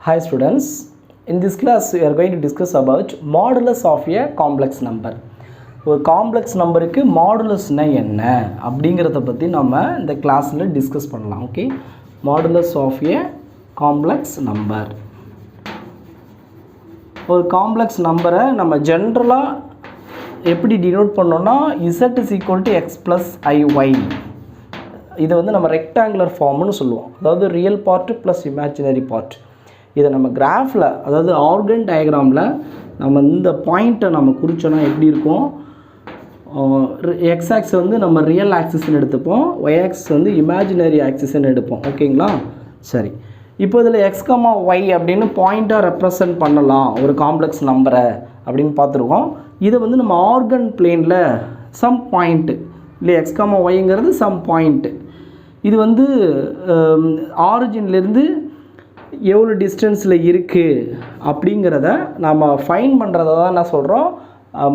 Hi students, in this class we are going to discuss about modulus of a complex number. ஒரு complex நம்பருக்கு மாடுலஸ்னா என்ன அப்படிங்கிறத பற்றி நம்ம இந்த கிளாஸில் டிஸ்கஸ் பண்ணலாம். Okay, modulus of a complex number. ஒரு காம்ப்ளெக்ஸ் நம்பரை நம்ம ஜென்ரலாக எப்படி டினோட் பண்ணோன்னா z is equal to x plus iy. இதை வந்து நம்ம ரெக்டாங்குலர் ஃபார்ம்னு சொல்லுவோம். அதாவது real part plus imaginary part. இதை நம்ம கிராஃபில், அதாவது ஆர்கன் டயக்ராமில் நம்ம இந்த பாயிண்ட்டை நம்ம குறிச்சோன்னா எப்படி இருக்கும், எக்ஸ் ஆக்ஸ் வந்து நம்ம ரியல் ஆக்சிஸ்ன்னு எடுத்துப்போம், ஒய் ஆக்சிஸ் வந்து இமேஜினரி ஆக்சிஸ்ன்னு எடுப்போம். ஓகேங்களா? சரி, இப்போ இதில் எக்ஸ் கமா ஒய் அப்படின்னு பாயிண்ட்டாக ரெப்ரசன்ட் பண்ணலாம் ஒரு காம்ப்ளெக்ஸ் நம்பரை அப்படின்னு பார்த்துருக்கோம். இதை வந்து நம்ம ஆர்கன் பிளேனில் சம் பாயிண்ட்டு இல்லை, எக்ஸ் கமா ஒய்ங்கிறது சம் பாயிண்ட்டு. இது வந்து ஆரிஜின்லேருந்து எவ்வளோ டிஸ்டன்ஸில் இருக்குது அப்படிங்கிறத நம்ம ஃபைன் பண்ணுறத தான் என்ன சொல்கிறோம்,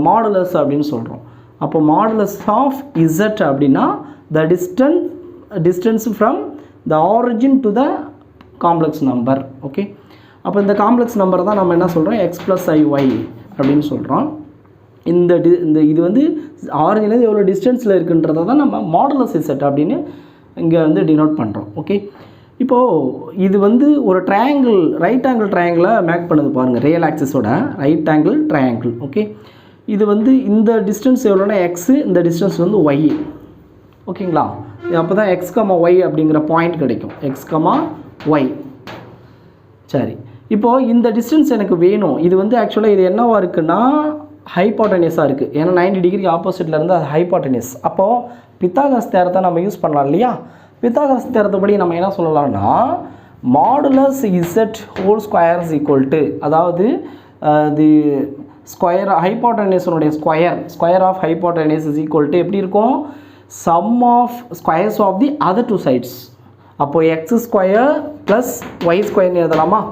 மாடுலஸ் அப்படின்னு சொல்கிறோம். அப்போ மாடுலஸ் ஆஃப் இசட் அப்படின்னா the distance from the origin to the complex number. Okay, அப்போ இந்த காம்ப்ளெக்ஸ் நம்பர் தான் நம்ம என்ன சொல்கிறோம், எக்ஸ் ப்ளஸ் ஐஒய் அப்படின்னு சொல்கிறோம். இந்த இது வந்து ஆரிஜின்லேருந்து எவ்வளோ டிஸ்டன்ஸில் இருக்குன்றதை தான் நம்ம மாடுலஸ் இசட் அப்படின்னு இங்கே வந்து டினோட் பண்ணுறோம். ஓகே, இப்போது இது வந்து ஒரு ட்ரையாங்கிள், ரைட் ஆங்கிள் ட்ரையாங்கிளை மேக் பண்ணுது பாருங்கள், ரியல் ஆக்சிஸோட ரைட் ஆங்கிள் ட்ரையாங்கிள். ஓகே, இது வந்து இந்த டிஸ்டன்ஸ் எவ்வளோனா எக்ஸு, இந்த டிஸ்டன்ஸ் வந்து ஒய். ஓகேங்களா? அப்போ தான் எக்ஸ் கமா ஒய் அப்படிங்கிற பாயிண்ட் கிடைக்கும், எக்ஸ் கமா ஒய். சரி, இப்போது இந்த டிஸ்டன்ஸ் எனக்கு வேணும். இது வந்து ஆக்சுவலாக இது என்னவா இருக்குன்னா ஹைபாட்டனியஸாக இருக்குது. ஏன்னா 90 டிகிரி ஆப்போசிட்டில் இருந்து அது ஹைபாட்டனியஸ். அப்போது பித்தாகரஸ் தேரத்தை நம்ம யூஸ் பண்ணலாம் இல்லையா? பித்தாகரஸ் தேரத்தைப்படி நம்ம என்ன சொல்லலாம்னா modulus z whole square is equal to, அதாவது தி ஸ்கொயர் ஹைபாட்டனியஸனுடைய square of hypotenuse is equal to எப்படி இருக்கும், sum of squares of the other two sides. அப்போது எக்ஸ் ஸ்கொயர் ப்ளஸ் ஒய் ஸ்கொயர்னு எழுதலாமா?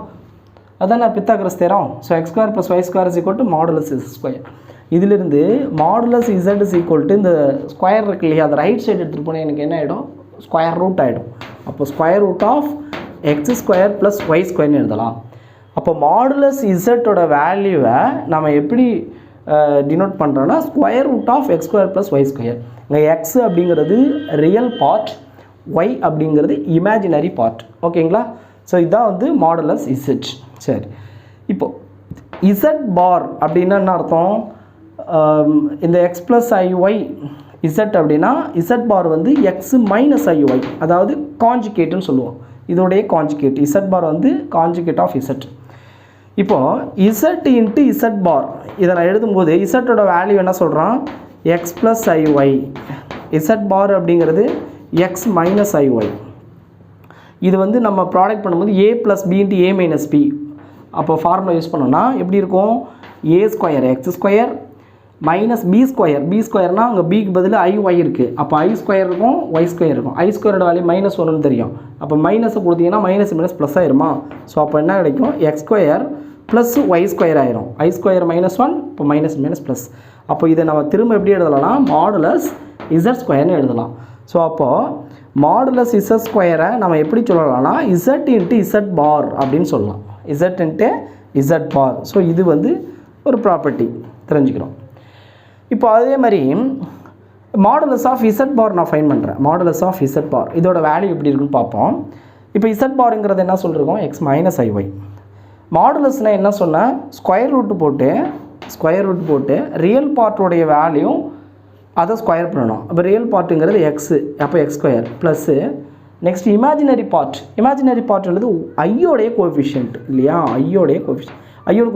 அதான் நான் Pythagoras theorem. So x square plus y square is equal to modulus is square. இதிலிருந்து modulus z is equal to இந்த square இருக்கு இல்லையா, அதை ரைட் சைடு எடுத்துகிட்டு போனால் எனக்கு என்ன ஆகிடும், ஸ்கொயர் ரூட் ஆகிடும். அப்போ square root of x square plus y ஸ்கொயர்னு எழுதலாம். அப்போ மாடுலஸ் இசட்டோட வேல்யூவை நம்ம எப்படி டினோட் பண்ணுறோன்னா square root of x square plus y square. இங்கே எக்ஸ் அப்படிங்கிறது ரியல் பார்ட், ஒய் அப்படிங்கிறது இமேஜினரி பார்ட். ஓகேங்களா? ஸோ இதுதான் வந்து மாடுலஸ் இசட். சரி, இப்போது இசட் பார் அப்படின்னா என்ன அர்த்தம், இந்த எக்ஸ் ப்ளஸ் ஐஒய் இசட் அப்படின்னா இசட் பார் வந்து எக்ஸ் மைனஸ் ஐஒய், அதாவது காஞ்சுகேட்டுன்னு சொல்லுவோம். இதோடைய காஞ்சுகேட் இசட் பார் வந்து காஞ்சுகேட் ஆஃப் இசட். இப்போது இசட் இன்ட்டு இசட் பார் இதை நான் எழுதும்போது இசட்டோட வேல்யூ என்ன சொல்கிறான், x plus i y. Z bar அப்படிங்கிறது எக்ஸ் மைனஸ் ஐஒய். இது வந்து நம்ம ப்ராடக்ட் பண்ணும்போது a plus b into a minus b. அப்போ ஃபார்முலா யூஸ் பண்ணோன்னா எப்படி இருக்கும், a square x square minus b square. B ஸ்கொயர்னால் அங்கே பிக்கு பதில் ஐ ஒய் இருக்குது. அப்போ ஐ ஸ்கொயர் இருக்கும், ஒய் ஸ்கொயர் இருக்கும். ஐ ஸ்கொயரோட வேல்யூ மைனஸ் ஒன்றுன்னு தெரியும். அப்போ மைனஸை கொடுத்தீங்கன்னா மைனஸ் மைனஸ் ப்ளஸ் ஆயிருமா? ஸோ அப்போ என்ன கிடைக்கும், x square plus y square ஆயிரும். ஐ ஸ்கொயர் மைனஸ் 1, இப்போ மைனஸ் மைனஸ் ப்ளஸ். அப்போ இதை நம்ம திரும்ப எப்படி எழுதலாம்னா மாடுலஸ் இசட் ஸ்கொயர்னு எழுதலாம். ஸோ அப்போது மாடுலஸ் இசட் ஸ்கொயரை நம்ம எப்படி சொல்லலாம்னா இசட் இன்ட்டு இசட் பார் அப்படின்னு சொல்லலாம். இசட் இன்ட்டு இசட் பார். ஸோ இது வந்து ஒரு ப்ராப்பர்ட்டி தெரிஞ்சுக்கிறோம். இப்போ அதே மாதிரி மாடுலஸ் ஆஃப் இசட் பார் நான் ஃபைன் பண்ணுறேன். மாடுலஸ் ஆஃப் இசட் பார் இதோட வேல்யூ எப்படி இருக்குன்னு பார்ப்போம். இப்போ இசட் பாருங்கிறது என்ன சொல்லிருக்கோம், எக்ஸ் மைனஸ் ஐஒய். மாடுலஸ்னால் என்ன சொன்னால் ஸ்கொயர் ரூட் போட்டு ரியல் பார்ட்டோடைய வேல்யூ அதை ஸ்கொயர் பண்ணணும். அப்போ ரியல் பார்ட்டுங்கிறது எக்ஸு, அப்போ x square plus next imaginary பார்ட்ன்றது ஐயோடைய கோஎஃபிஷியன்ட் இல்லையா, ஐயோட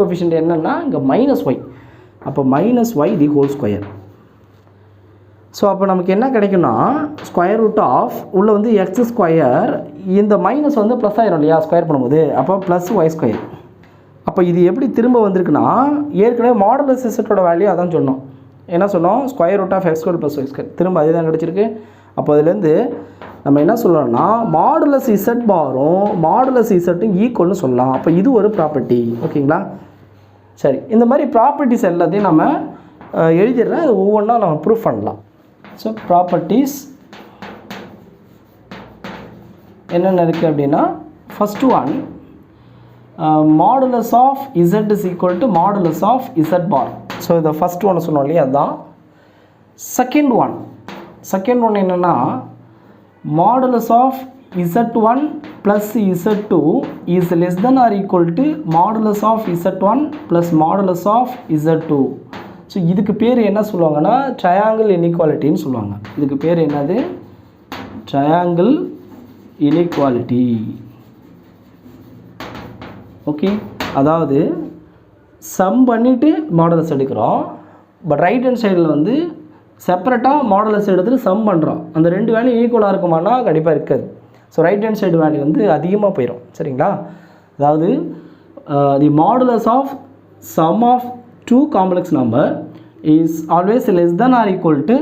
கோஎஃபிஷியன்ட் என்னென்னா இங்கே மைனஸ் ஒய். அப்போ minus y the whole square. So அப்போ நமக்கு என்ன கிடைக்குன்னா ஸ்கொயர் ரூட் ஆஃப் உள்ளே வந்து எக்ஸ் ஸ்கொயர், இந்த மைனஸ் வந்து ப்ளஸ் ஆயிரும் இல்லையா ஸ்கொயர் பண்ணும்போது, அப்போ ப்ளஸ் ஒய் ஸ்கொயர். அப்போ இது எப்படி திரும்ப வந்திருக்குன்னா ஏற்கனவே மாடுலஸ் இசட்டோட வேல்யூ அதான் சொன்னோம். என்ன சொன்னோம், square root of x square plus y square. திரும்ப அதே தான் கிடச்சிருக்கு. அப்போ அதுலேருந்து நம்ம என்ன சொல்லலாம்னா மாடுலஸ் இசட் பாரும் மாடுலஸ் இசட்டும் ஈக்குவல்னு சொல்லலாம். அப்போ இது ஒரு ப்ராப்பர்ட்டி. ஓகேங்களா? சரி, இந்த மாதிரி ப்ராப்பர்ட்டிஸ் எல்லாத்தையும் நம்ம எழுதிடுறேன், அது ஒவ்வொன்றா நம்ம ப்ரூஃப் பண்ணலாம். ஸோ ப்ராப்பர்ட்டிஸ் என்னென்ன இருக்குது அப்படின்னா, first one modulus of z is equal to modulus of z bar. So இதை ஃபஸ்ட் ஒன்று சொன்னோம் இல்லையா, அதுதான். செகண்ட் ஒன் என்னென்னா modulus of z1 plus z2 is less than or equal to modulus of z1 plus modulus of z2. So இதுக்கு பேர் என்ன சொல்லுவாங்கன்னா ட்ரையாங்கிள் இன்இக்வாலிட்டின்னு சொல்லுவாங்க. இதுக்கு பேர் என்னது? Triangle inequality. ஓகே, அதாவது சம் பண்ணிவிட்டு மாடுலஸ் எடுக்கிறோம், பட் ரைட் ஹேண்ட் சைடில் வந்து செப்பரேட்டாக மாடுலஸ் எடுத்துகிட்டு சம் பண்ணுறோம். அந்த ரெண்டு வேல்யூ ஈக்குவலாக இருக்குமானா கண்டிப்பாக இருக்காது. So right hand side value வந்து அதிகமாக போயிடும். சரிங்களா? அதாவது the modulus of sum of two complex number is always less than or equal to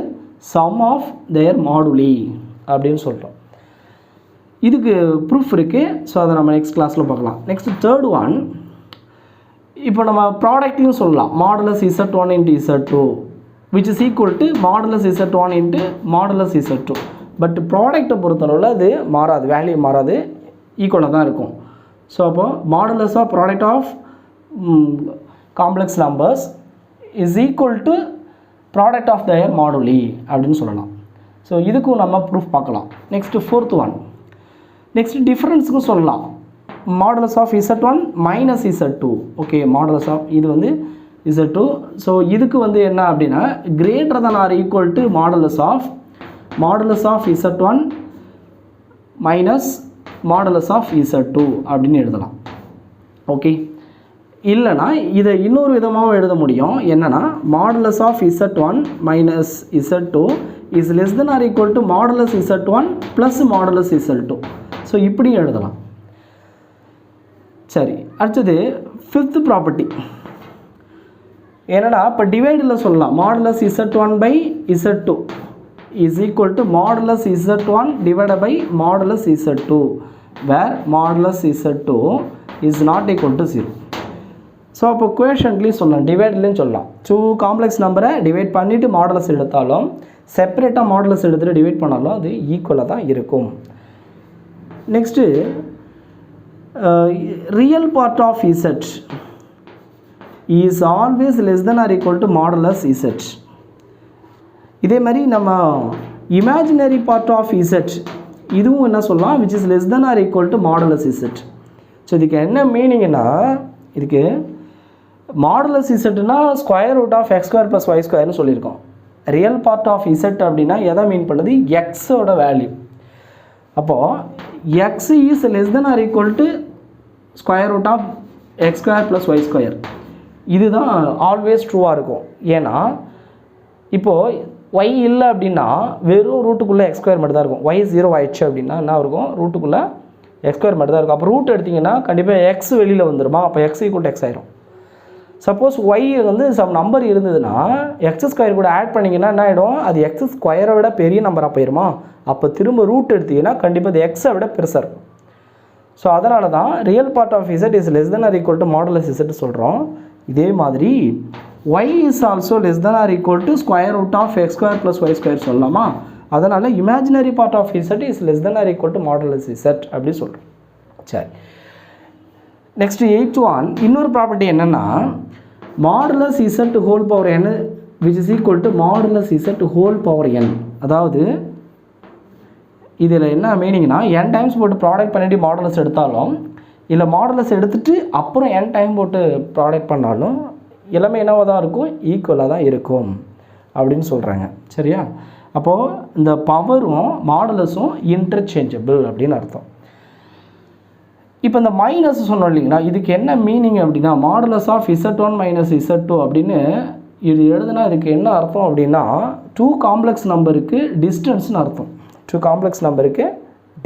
sum of their moduli அப்படின்னு சொல்கிறோம். இதுக்கு ப்ரூஃப் இருக்குது. ஸோ அதை நம்ம நெக்ஸ்ட் கிளாஸில் பார்க்கலாம். நெக்ஸ்ட் தேர்ட் ஒன், இப்போ நம்ம ப்ராடக்ட்லையும் சொல்லலாம். Modulus z1 into z2 which is equal to modulus z1 into modulus z2. But ப்ராடக்டை பொறுத்தளவில் அது மாறாது, வேல்யூ மாறாது, ஈக்குவலாக தான் இருக்கும். ஸோ அப்போது modulus of product of complex numbers is equal to product of their moduli அப்படின்னு சொல்லலாம். ஸோ இதுக்கும் நம்ம ப்ரூஃப் பார்க்கலாம். நெக்ஸ்ட்டு ஃபோர்த் ஒன், நெக்ஸ்ட் டிஃப்ரென்ஸுக்கும் சொல்லலாம். Modulus of z1 minus z2. Okay, modulus of இது வந்து z2. ஸோ இதுக்கு வந்து என்ன அப்படின்னா greater than or equal to modulus of z1 minus modulus of z2 அப்படின்னு எழுதலாம். ஓகே, இல்லைனா இதை இன்னொரு விதமாகவும் எழுத முடியும். என்னென்னா modulus of z1 minus z2 is less than or equal to modulus z1 plus modulus z2. So இப்படியும் எழுதலாம். சரி, அடுத்தது ஃபிஃப்த் ப்ராப்பர்ட்டி என்னென்னா இப்போ டிவைடில் சொல்லலாம். Modulus z1 by z2 is equal to modulus z1 divided by modulus z2 where modulus z2 is not equal to 0. So அப்போ குவேஷன்லேயும் சொல்லலாம், டிவைட்லேயும் சொல்லலாம். டூ காம்ப்ளெக்ஸ் நம்பரை டிவைட் பண்ணிவிட்டு மாடுலஸ் எடுத்தாலும் செப்பரேட்டாக மாடுலஸ் எடுத்துகிட்டு டிவைட் பண்ணாலும் அது ஈக்குவலாக தான் இருக்கும். Next real part of z is always less than or equal to modulus z. இதே மாதிரி நம்ம இமேஜினரி பார்ட் ஆஃப் z இதுவும் என்ன சொல்லலாம், which is less than or equal to modulus z. So இதுக்கு என்ன மீனிங்னா, இதுக்கு மாடுலஸ் zனா square root of x square plus y ஸ்கொயர்னு சொல்லியிருக்கோம். ரியல் பார்ட் ஆஃப் z அப்படின்னா எதை மீன் பண்ணுது, எக்ஸோட வேல்யூ. அப்போது x is less than or equal to square root of x square plus y square. இதுதான் ஆல்வேஸ் ட்ரூவாக இருக்கும். ஏன்னா இப்போது y இல்லை அப்படின்னா வெறும் ரூட்டுக்குள்ளே எக்ஸ் ஸ்கொயர் மட்டும் தான் இருக்கும். y 0 ஆயிடுச்சு அப்படின்னா என்ன இருக்கும், ரூட்டுக்குள்ளே எக்ஸ் ஸ்கொயர் மட்டும் தான் இருக்கும். அப்போ ரூட் எடுத்திங்கன்னா கண்டிப்பாக எக்ஸ் வெளியில் வந்துடுமா, அப்போ எக்ஸ் ஈக்குவல் டு எக்ஸ் ஆயிரும். சப்போஸ் y வந்து சம் நம்பர் இருந்ததுன்னா எக்ஸ் ஸ்கொயர் கூட ஆட் பண்ணிங்கன்னா என்ன ஆகிடும், அது எக்ஸ் ஸ்கொயரை விட பெரிய நம்பராக போயிருமா, அப்போ திரும்ப ரூட் எடுத்திங்கன்னா கண்டிப்பாக அது எக்ஸை விட பெருசாக இருக்கும். ஸோ அதனால தான் real part of z is less than or equal to modulus z சொல்கிறோம். இதே மாதிரி y is also less than or equal to square root of x square plus y square சொல்லலாமா. அதனால் imaginary part of z is less than or equal to modulus z அப்படி சொல்கிறோம். சரி, next 8th one, இன்னொரு property என்னென்னா modulus z whole power n which is equal to modulus z whole power n. அதாவது இதில் என்ன மீனிங்னா n டைம்ஸ் போட்டு product பண்ணிட்டு மாடுலஸ் எடுத்தாலும் இல்லை மாடுலஸ் எடுத்துகிட்டு அப்புறம் n டைம் போட்டு ப்ராடக்ட் பண்ணாலும் எல்லாமே என்னவாக தான் இருக்கும், ஈக்குவலாக தான் இருக்கும் அப்படின்னு சொல்கிறாங்க. சரியா? அப்போது இந்த பவரும் மாடுலஸும் இன்டர்சேஞ்சபிள் அப்படின்னு அர்த்தம். இப்போ இந்த மைனஸ் சொன்னோம் இல்லைங்களா, இதுக்கு என்ன மீனிங் அப்படின்னா modulus of z1 minus z2 அப்படின்னு இது எழுதுனா இதுக்கு என்ன அர்த்தம் அப்படின்னா டூ காம்ப்ளெக்ஸ் நம்பருக்கு டிஸ்டன்ஸ்னு அர்த்தம். டூ காம்ப்ளெக்ஸ் நம்பருக்கு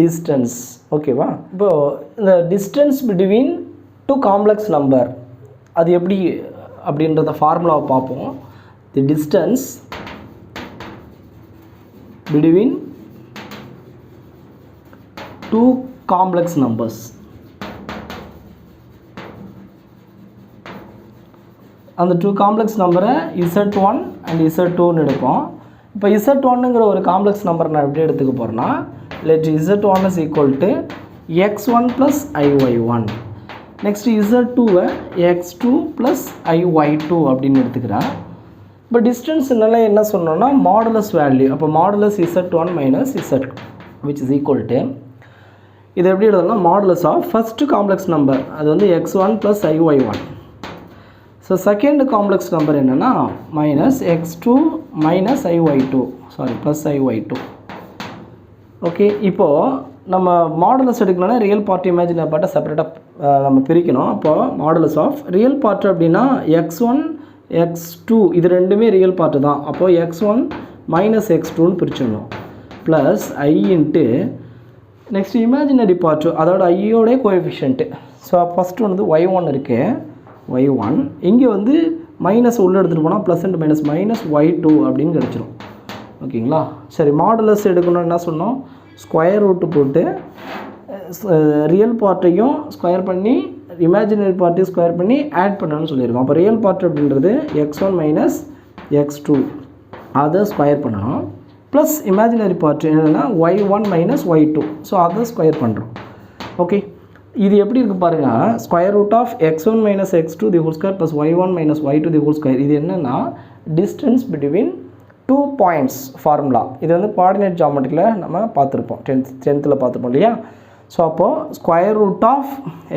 டிஸ்டன்ஸ். ஓகேவா? இப்போது இந்த distance between two complex number அது எப்படி அப்படின்றத ஃபார்முலாவை பார்ப்போம். The distance between two complex numbers. அந்த டூ காம்ப்ளெக்ஸ் நம்பரை z1 அண்ட் z2ன்னு எடுப்போம். இப்போ z1ங்கிற ஒரு காம்ப்ளெக்ஸ் நம்பர் நான் எப்படி எடுத்துக்க போகிறேன்னா let z1 is equal to x1 plus iy1. Next Z2வை x2 ப்ளஸ் IY2 அப்படின்னு எடுத்துக்கிறேன். இப்போ டிஸ்டன்ஸ்னால என்ன சொன்னோன்னா மாடுலஸ் வேல்யூ. அப்போ modulus Z1 minus Z2 which is equal to இது எப்படி எழுதலாம் modulus of first complex number அது வந்து x1 ப்ளஸ் IY1. So second complex number என்னென்னா minus x2 minus IY2 plus IY2. Okay, இப்போது நம்ம மாடுலஸ் எடுக்கணும்னா ரியல் பார்ட் இமேஜினரி பார்ட்டை செப்பரேட்டாக நம்ம பிரிக்கணும். அப்போது மாடுலஸ் ஆஃப் ரியல் பார்ட் அப்படின்னா x1 x2 இது ரெண்டுமே ரியல் பார்ட்டு தான். அப்போது x1 மைனஸ் x2ன்னு பிரிச்சிடணும் plus I into next imaginary part அதோட ஐயோடைய கோஎஃபிஷியன்ட்டு. ஸோ ஃபஸ்ட்டு வந்து y1 இருக்குது y1 இங்கே வந்து மைனஸ் உள்ளே எடுத்துகிட்டு போனால் plus and minus minus y2 அப்படின்னு கிடச்சிரும். ஓகேங்களா? சரி, மாடுலஸ் எடுக்கணும்னு என்ன சொன்னோம் ஸ்கொயர் ரூட்டு போட்டு ரியல் பார்ட்டையும் ஸ்கொயர் பண்ணி இமேஜினரி பார்ட்டையும் ஸ்கொயர் பண்ணி ஆட் பண்ணணும்னு சொல்லியிருக்கோம். அப்போ ரியல் பார்ட் அப்படின்றது x1 மைனஸ் x2 அதை ஸ்கொயர் பண்ணணும் ப்ளஸ் இமேஜினரி பார்ட் என்னென்னா y1 மைனஸ் y2 ஸோ அதை ஸ்கொயர் பண்ணுறோம். ஓகே, இது எப்படி இருக்குது பாருங்கள் square root of x1 minus x2 the whole square plus y1 minus y2 the whole square. இது என்னென்னா டிஸ்டன்ஸ் பிட்வீன் 2 பாயிண்ட்ஸ் ஃபார்முலா. இது வந்து கோஆர்டினேட் ஜாமெட்ரியில் நம்ம பார்த்துருப்போம் 10th பார்த்துருப்போம் இல்லையா? ஸோ அப்போது square root of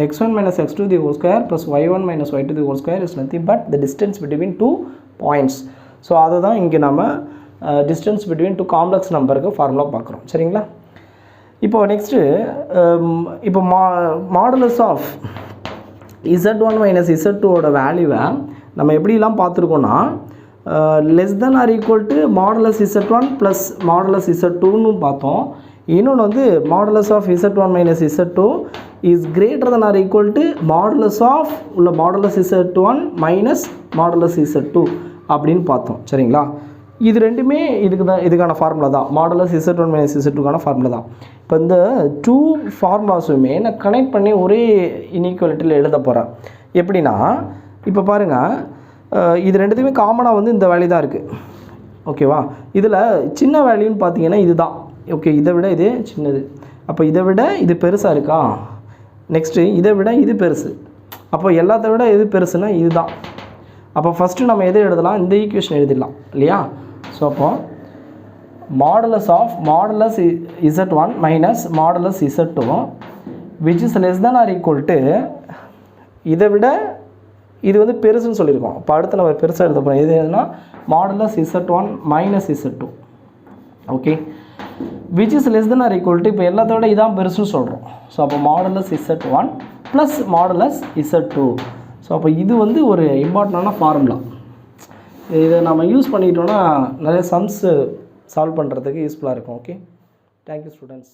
x1 minus x2 the whole square plus y1 minus y2 the whole square is nothing but the distance between 2 points. So அதை தான் இங்கே நம்ம டிஸ்டன்ஸ் பிட்வீன் 2 காம்ப்ளெக்ஸ் நம்பருக்கு ஃபார்முலா பார்க்குறோம். சரிங்களா? இப்போ நெக்ஸ்ட்டு இப்போ மாடுலஸ் ஆஃப் Z1 மைனஸ் Z2ஓட வேல்யூவை நம்ம எப்படிலாம் பார்த்துருக்கோன்னா less than or equal to modulus Z1 plus modulus Z2ன்னு பார்த்தோம். இன்னொன்று வந்து modulus of Z1 minus Z2 is greater than or equal to modulus of உள்ள modulus Z1 minus modulus Z2 அப்படின்னு பார்த்தோம். சரிங்களா? இது ரெண்டுமே இதுக்கான ஃபார்முலா தான். மாடுலஸ் Z1 மைனஸ் Z2க்கான ஃபார்முலா தான். இப்போ இந்த 2 ஃபார்முலாஸுமே நான் கனெக்ட் பண்ணி ஒரே இன்இக்வாலிட்டியில் எழுத போகிறேன். எப்படின்னா இப்போ பாருங்கள் இது ரெண்டுத்தையுமே காமனாக வந்து இந்த வேல்யூ தான் இருக்குது. ஓகேவா? இதில் சின்ன வேல்யூன்னு பார்த்தீங்கன்னா இது தான். ஓகே, இதை விட இது சின்னது. அப்போ இதை விட இது பெருசாக இருக்கா? நெக்ஸ்ட்டு இதை விட இது பெருசு. அப்போ எல்லாத்த விட எது பெருசுன்னா இது தான். அப்போ ஃபஸ்ட்டு நம்ம எதை எழுதலாம்? இந்த ஈக்குவேஷன் எழுதிடலாம் இல்லையா? ஸோ அப்போது modulus of modulus Z1 minus modulus Z2 which is less than or equal to இதை விட இது வந்து பெருசுன்னு சொல்லியிருக்கோம். இப்போ அடுத்து நம்ம பெருசாக எழுத போகிறோம். எது எதுனா modulus Z1 minus Z2. Okay, which is less than or equal to இப்போ எல்லாத்தோட இதான் பெருசுன்னு சொல்கிறோம். ஸோ அப்போ modulus Z1 plus modulus Z2. So அப்போ இது வந்து ஒரு இம்பார்ட்டண்டான ஃபார்முலா. இதை நம்ம யூஸ் பண்ணிக்கிட்டோன்னா நிறைய சம்ஸு சால்வ் பண்ணுறதுக்கு யூஸ்ஃபுல்லாக இருக்கும். Okay, thank you students.